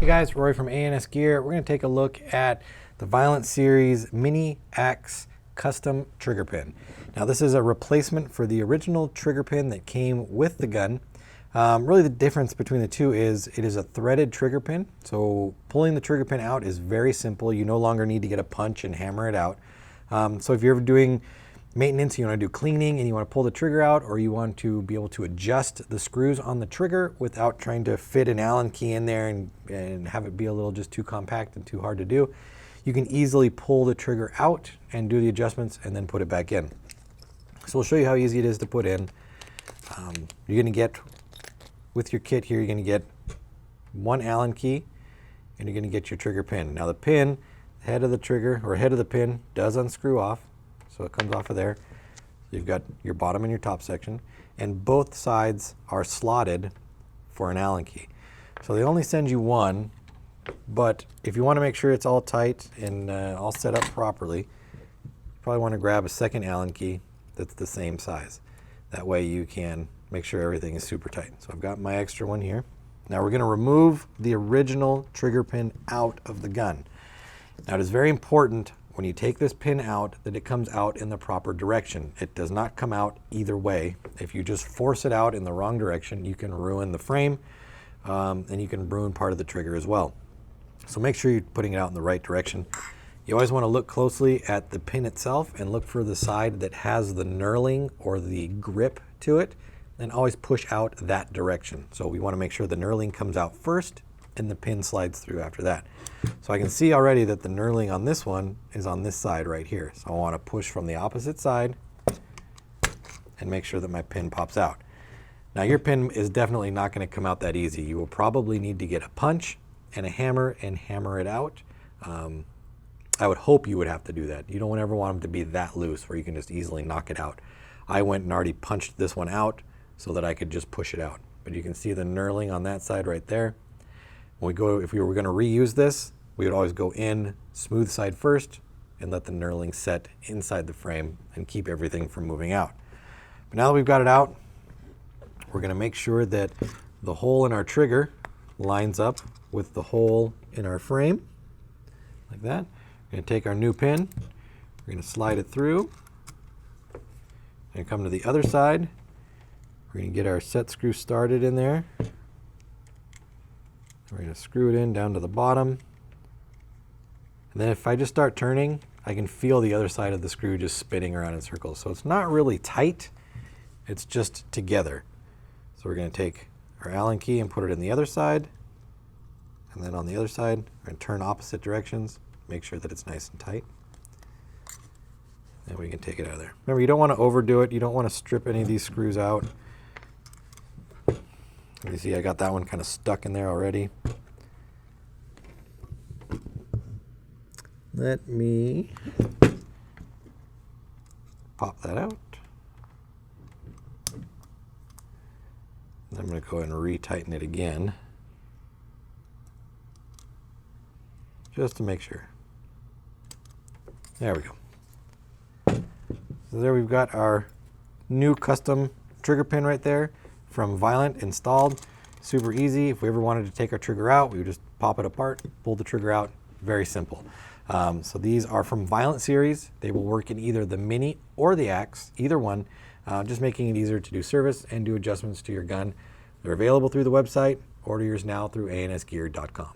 Hey guys, Roy from ANSgear. We're going to take a look at the Violent Series Mini Axe Custom Trigger Pin. Now this is a replacement for the original trigger pin that came with the gun. Really the difference between the two is it is a threaded trigger pin. So pulling the trigger pin out is very simple. You no longer need to get a punch and hammer it out. So if you're ever doing maintenance, you want to do cleaning and you want to pull the trigger out, or you want to be able to adjust the screws on the trigger without trying to fit an Allen key in there and have it be a little just too compact and too hard to do, you can easily pull the trigger out and do the adjustments and then put it back in. So we'll show you how easy it is to put in. You're going to get, with your kit here, you're going to get one Allen key and you're going to get your trigger pin. Now the pin, head of the trigger or head of the pin does unscrew off. So it comes off of there. You've got your bottom and your top section, and both sides are slotted for an Allen key. So they only send you one, but if you want to make sure it's all tight and all set up properly, you probably want to grab a second Allen key that's the same size. That way you can make sure everything is super tight. So I've got my extra one here. Now we're going to remove the original trigger pin out of the gun. Now it is very important when you take this pin out that it comes out in the proper direction. It does not come out either way. If you just force it out in the wrong direction, you can ruin the frame and you can ruin part of the trigger as well. So make sure you're putting it out in the right direction. You always want to look closely at the pin itself and look for the side that has the knurling or the grip to it, and always push out that direction. So we want to make sure the knurling comes out first and the pin slides through after that. So I can see already that the knurling on this one is on this side right here. So I want to push from the opposite side and make sure that my pin pops out. Now your pin is definitely not going to come out that easy. You will probably need to get a punch and a hammer and hammer it out. I would hope you would have to do that. You don't ever want them to be that loose where you can just easily knock it out. I went and already punched this one out so that I could just push it out. But you can see the knurling on that side right there. If we were going to reuse this, we would always go in smooth side first and let the knurling set inside the frame and keep everything from moving out. But now that we've got it out, we're going to make sure that the hole in our trigger lines up with the hole in our frame, like that. We're going to take our new pin, we're going to slide it through, and come to the other side. We're going to get our set screw started in there. We're going to screw it in down to the bottom. And then if I just start turning, I can feel the other side of the screw just spinning around in circles. So it's not really tight, it's just together. So we're going to take our Allen key and put it in the other side. And then on the other side, we're going to turn opposite directions, make sure that it's nice and tight. And we can take it out of there. Remember, you don't want to overdo it. You don't want to strip any of these screws out. You see I got that one kind of stuck in there already. Let me pop that out. I'm going to go ahead and retighten it again, just to make sure. There we go. So there we've got our new custom trigger pin right there from Violent installed. Super easy. If we ever wanted to take our trigger out, we would just pop it apart, pull the trigger out. Very simple. So these are from Violent Series. They will work in either the Mini or the Axe, either one, just making it easier to do service and do adjustments to your gun. They're available through the website. Order yours now through ansgear.com.